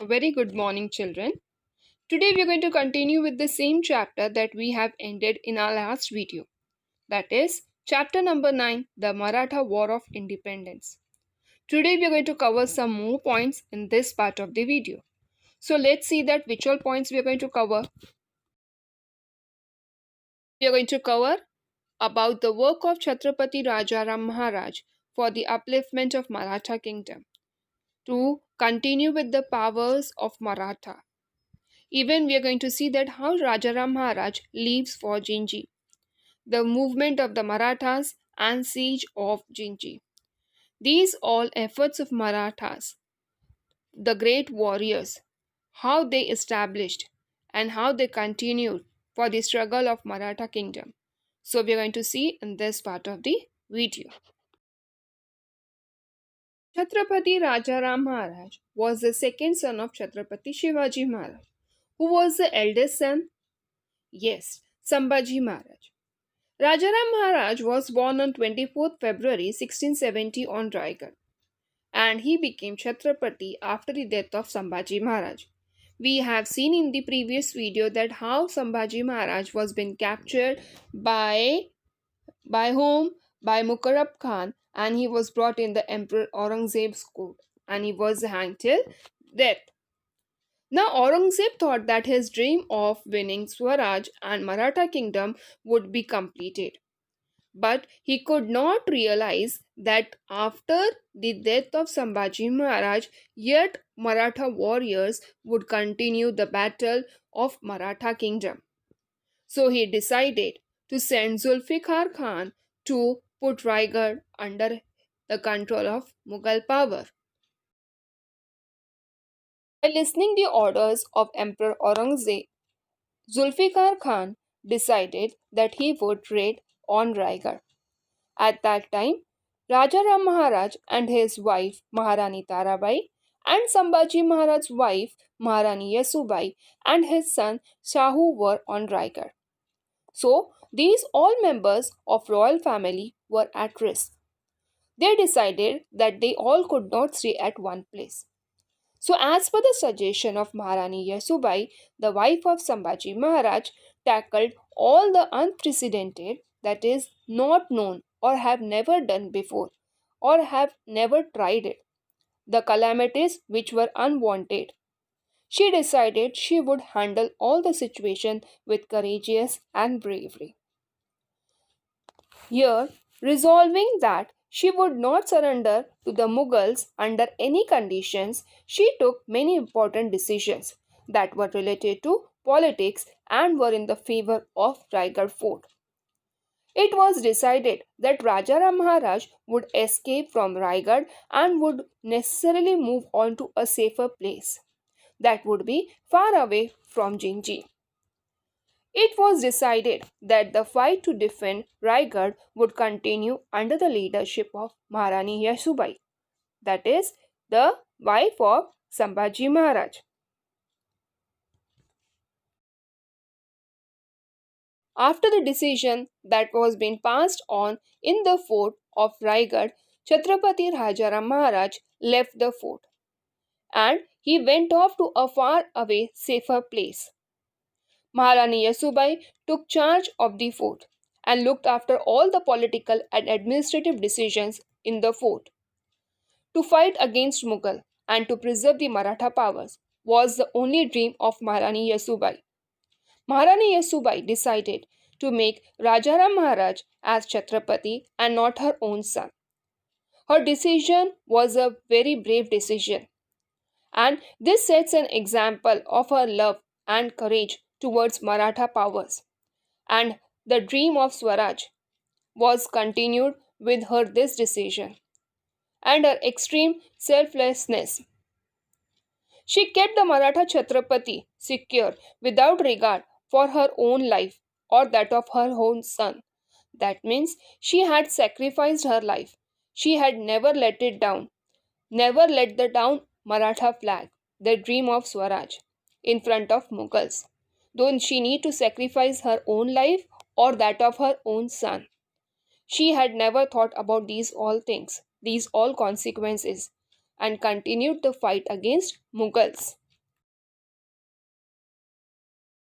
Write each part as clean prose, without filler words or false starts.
A very good morning, children. Today we are going to continue with the same chapter that we have ended in our last video. That is chapter number 9, the Maratha War of Independence. Today we are going to cover some more points in this part of the video. So let's see that which all points we are going to cover. We are going to cover about the work of Chhatrapati Rajaram Maharaj for the upliftment of Maratha kingdom. To continue with the powers of Maratha. Even we are going to see that how Rajaram Maharaj leaves for Jinji, the movement of the Marathas and siege of Jinji. These all efforts of Marathas, the great warriors, how they established and how they continued for the struggle of Maratha kingdom. So we are going to see in this part of the video. Chhatrapati Rajaram Maharaj was the second son of Chhatrapati Shivaji Maharaj. Who was the eldest son? Yes, Sambhaji Maharaj. Rajaram Maharaj was born on 24th February 1670 on Raigad, and he became Chhatrapati after the death of Sambhaji Maharaj. We have seen in the previous video that how Sambhaji Maharaj was been captured by whom? By Mukarrab Khan, and he was brought in the Emperor Aurangzeb's court and he was hanged till death. Now Aurangzeb thought that his dream of winning Swaraj and Maratha kingdom would be completed. But he could not realize that after the death of Sambhaji Maharaj, yet Maratha warriors would continue the battle of Maratha kingdom. So he decided to send Zulfikar Khan to put Raigad under the control of Mughal power. By listening the orders of Emperor Aurangzeb, Zulfikar Khan decided that he would raid on Raigad. At that time, Rajaram Maharaj and his wife Maharani Tarabai and Sambhaji Maharaj's wife Maharani Yasubai and his son Shahu were on Raigad. So, these all members of royal family were at risk. They decided that they all could not stay at one place. So, as per the suggestion of Maharani Yasubai, the wife of Sambhaji Maharaj tackled all the unprecedented, that is, not known or have never done before or have never tried it, the calamities which were unwanted. She decided she would handle all the situation with courageous and bravery. Here, resolving that she would not surrender to the Mughals under any conditions, she took many important decisions that were related to politics and were in the favor of Raigad fort. It was decided that Rajaram Maharaj would escape from Raigad and would necessarily move on to a safer place that would be far away from Jinji. It was decided that the fight to defend Raigad would continue under the leadership of Maharani Yasubai, that is, the wife of Sambhaji Maharaj. After the decision that was being passed on in the fort of Raigad, Chhatrapati Rajaram Maharaj left the fort and he went off to a far away safer place. Maharani Yasubai took charge of the fort and looked after all the political and administrative decisions in the fort. To fight against Mughal and to preserve the Maratha powers was the only dream of Maharani Yasubai. Maharani Yasubai decided to make Rajaram Maharaj as Chhatrapati and not her own son. Her decision was a very brave decision, and this sets an example of her love and courage towards Maratha powers. And the dream of Swaraj was continued with her this decision and her extreme selflessness. She kept the Maratha Chhatrapati secure without regard for her own life or that of her own son. That means she had sacrificed her life. She had never let it down, never let the down Maratha flag, the dream of Swaraj, in front of Mughals. Though she need to sacrifice her own life or that of her own son. She had never thought about these all things, these all consequences, and continued the fight against Mughals.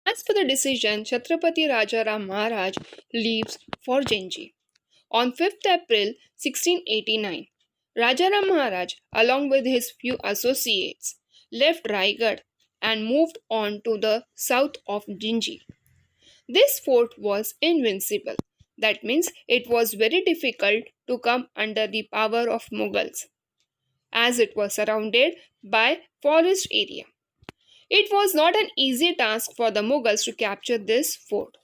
As for the decision, Chhatrapati Rajaram Maharaj leaves for Genji. On 5th April 1689, Rajaram Maharaj, along with his few associates, left Raigad and moved on to the south of Ginji. This fort was invincible. That means it was very difficult to come under the power of Mughals, as it was surrounded by forest area. It was not an easy task for the Mughals to capture this fort.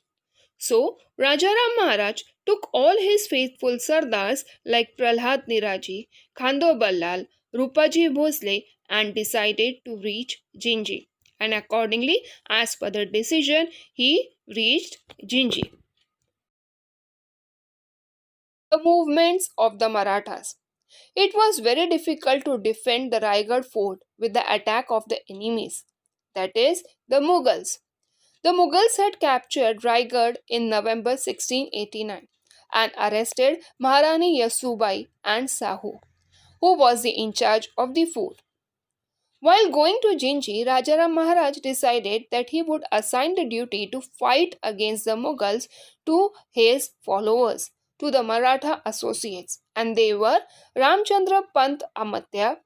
So, Rajaram Maharaj took all his faithful Sardars like Prahlad Niraji, Khando Ballal, Rupaji Bhosle and decided to reach Jinji. And accordingly, as per the decision, he reached Jinji. The movements of the Marathas. It was very difficult to defend the Raigad fort with the attack of the enemies, that is, the Mughals. The Mughals had captured Raigad in November 1689 and arrested Maharani Yasubai and Sahu, who was the in charge of the fort. While going to Jinji, Rajaram Maharaj decided that he would assign the duty to fight against the Mughals to his followers, to the Maratha associates, and they were Ramchandra Pant Amatya,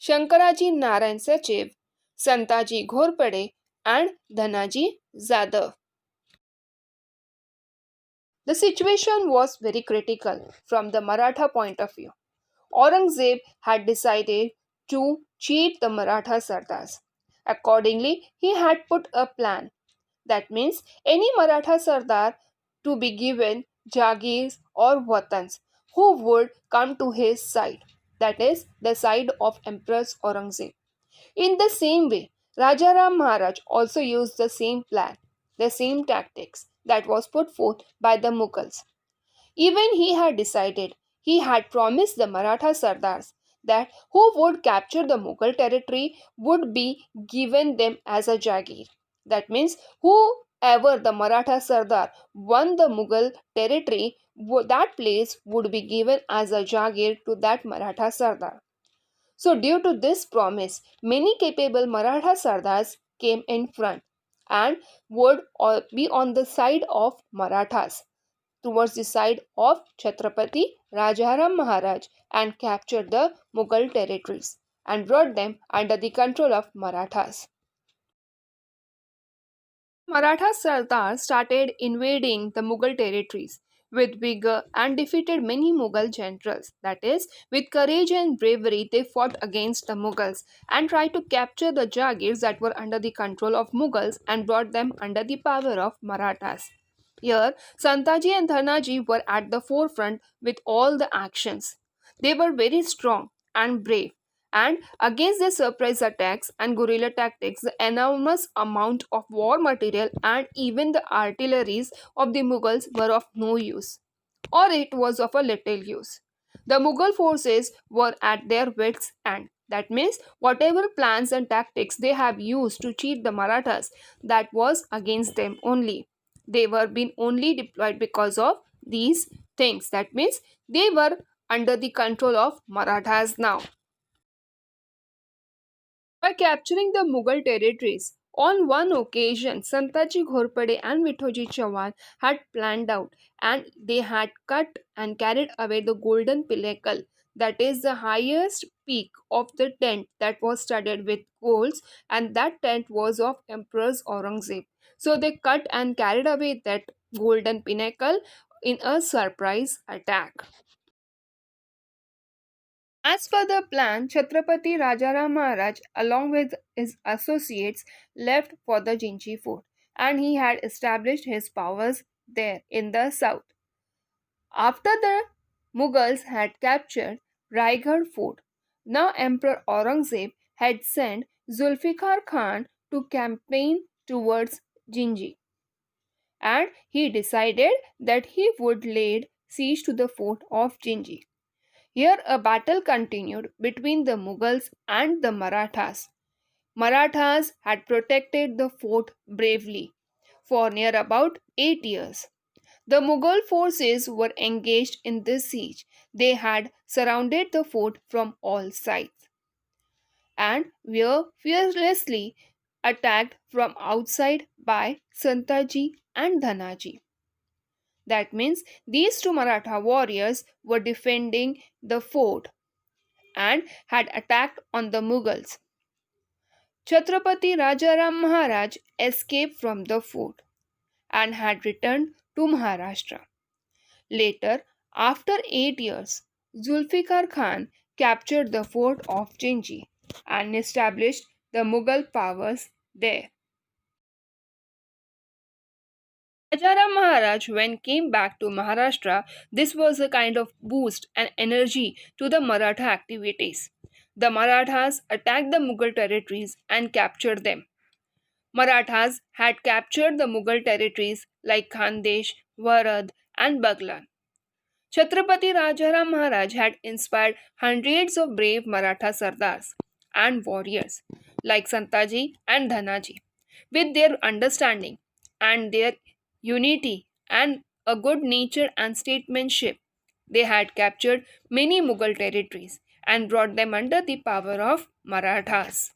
Shankaraji Narayan Sachiv, Santaji Ghorpade, and Dhanaji Zadav. The situation was very critical from the Maratha point of view. Aurangzeb had decided to cheat the Maratha Sardars. Accordingly, he had put a plan. That means any Maratha Sardar to be given Jagirs or Watans who would come to his side, that is, the side of Empress Aurangzeb. In the same way, Rajaram Maharaj also used the same plan, the same tactics that was put forth by the Mughals. Even he had decided, he had promised the Maratha Sardars that who would capture the Mughal territory would be given them as a Jagir. That means whoever the Maratha Sardar won the Mughal territory, that place would be given as a Jagir to that Maratha Sardar. So, due to this promise, many capable Maratha Sardars came in front and would be on the side of Marathas towards the side of Chhatrapati Rajaram Maharaj and captured the Mughal territories and brought them under the control of Marathas. Maratha Sardars started invading the Mughal territories with vigor and defeated many Mughal generals. That is, with courage and bravery, they fought against the Mughals and tried to capture the Jagirs that were under the control of Mughals and brought them under the power of Marathas. Here, Santaji and Dhanaji were at the forefront with all the actions. They were very strong and brave, and against the surprise attacks and guerrilla tactics, the enormous amount of war material and even the artilleries of the Mughals were of no use, or it was of a little use. The Mughal forces were at their wits' end. That means whatever plans and tactics they have used to cheat the Marathas, that was against them only. They were being only deployed because of these things. That means they were under the control of Marathas now. By capturing the Mughal territories, on one occasion, Santaji Ghorpade and Vithoji Chauhan had planned out and they had cut and carried away the golden pinnacle, that is the highest peak of the tent that was studded with golds, and that tent was of Empress Aurangzeb. So they cut and carried away that golden pinnacle in a surprise attack. As per the plan, Chhatrapati Rajaram Maharaj, along with his associates, left for the Jinchi fort and he had established his powers there in the south. After the Mughals had captured Raigad fort, now Emperor Aurangzeb had sent Zulfikar Khan to campaign towards Jinji, and he decided that he would lay siege to the fort of Jinji. Here a battle continued between the Mughals and the Marathas. Marathas had protected the fort bravely for near about 8 years. The Mughal forces were engaged in this siege. They had surrounded the fort from all sides and were fearlessly attacked from outside by Santaji and Dhanaji. That means these two Maratha warriors were defending the fort and had attacked on the Mughals. Chhatrapati Rajaram Maharaj escaped from the fort and had returned to Maharashtra. Later, after 8 years, Zulfikar Khan captured the fort of Jinji and established the Mughal powers there. Rajaram Maharaj, when came back to Maharashtra, this was a kind of boost and energy to the Maratha activities. The Marathas attacked the Mughal territories and captured them. Marathas had captured the Mughal territories like Khandesh, Varad, and Baglan. Chhatrapati Rajaram Maharaj had inspired hundreds of brave Maratha sardars and warriors like Santaji and Dhanaji. With their understanding and their unity and a good nature and statesmanship, they had captured many Mughal territories and brought them under the power of Marathas.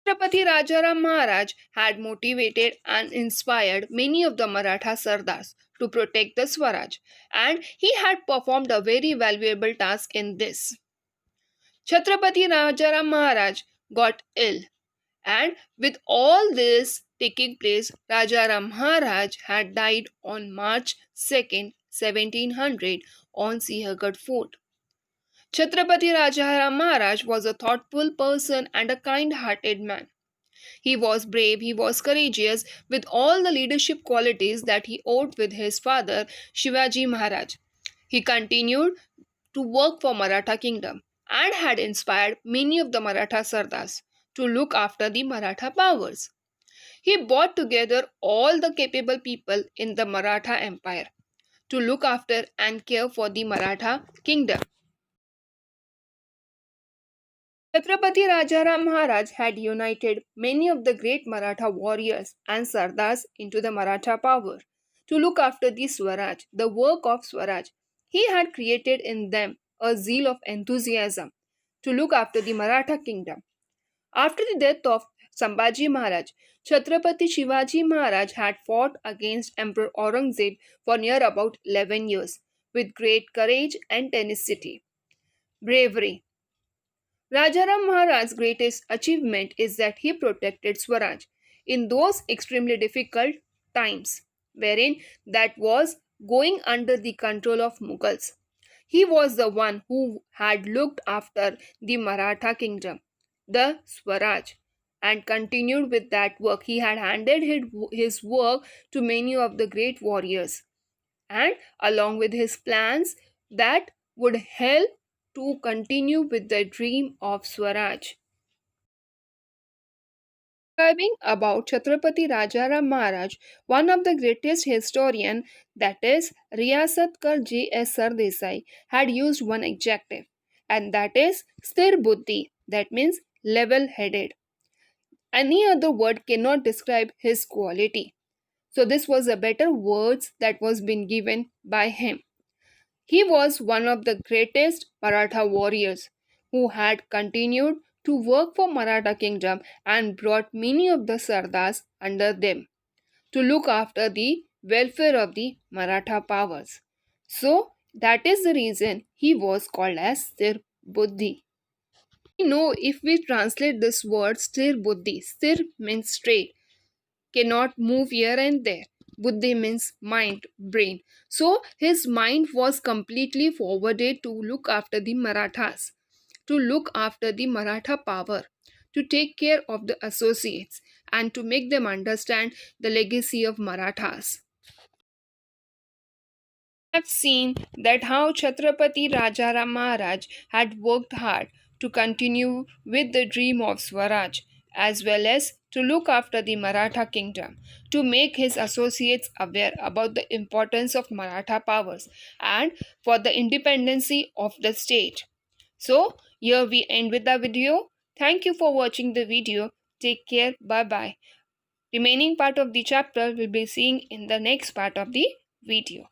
Chhatrapati Rajaram Maharaj had motivated and inspired many of the Maratha Sardars to protect the Swaraj, and he had performed a very valuable task in this. Chhatrapati Rajaram Maharaj got ill, and with all this taking place, Rajaram Maharaj had died on March 2nd, 1700 on Sihagarh Fort. Chhatrapati Rajaram Maharaj was a thoughtful person and a kind-hearted man. He was brave, he was courageous, with all the leadership qualities that he owed with his father, Shivaji Maharaj. He continued to work for Maratha kingdom and had inspired many of the Maratha Sardars to look after the Maratha powers. He brought together all the capable people in the Maratha Empire to look after and care for the Maratha kingdom. Chhatrapati Rajaram Maharaj had united many of the great Maratha warriors and Sardars into the Maratha power to look after the Swaraj, the work of Swaraj. He had created in them a zeal of enthusiasm to look after the Maratha kingdom. After the death of Sambhaji Maharaj, Chhatrapati Shivaji Maharaj had fought against Emperor Aurangzeb for near about 11 years with great courage and tenacity. Bravery. Rajaram Maharaj's greatest achievement is that he protected Swaraj in those extremely difficult times, wherein that was going under the control of Mughals. He was the one who had looked after the Maratha kingdom, the Swaraj, and continued with that work. He had handed his work to many of the great warriors, and along with his plans that would help to continue with the dream of Swaraj. Describing about Chhatrapati Rajaram Maharaj, one of the greatest historian, that is Riasatkar J.S. Sardesai, had used one adjective, and that is Sthir Buddhi, that means level-headed. Any other word cannot describe his quality. So this was a better words that was been given by him. He was one of the greatest Maratha warriors who had continued to work for Maratha kingdom and brought many of the Sardars under them to look after the welfare of the Maratha powers. So that is the reason he was called as Sthir Buddhi. We know if we translate this word Sthir Buddhi, Sthir means straight, cannot move here and there. Buddhi means mind, brain. So his mind was completely forwarded to look after the Marathas, to look after the Maratha power, to take care of the associates, and to make them understand the legacy of Marathas. We have seen that how Chhatrapati Rajaram Maharaj had worked hard to continue with the dream of Swaraj, as well as to look after the Maratha kingdom, to make his associates aware about the importance of Maratha powers and for the independency of the state. So, here we end with the video. Thank you for watching the video. Take care. Bye bye. Remaining part of the chapter will be seen in the next part of the video.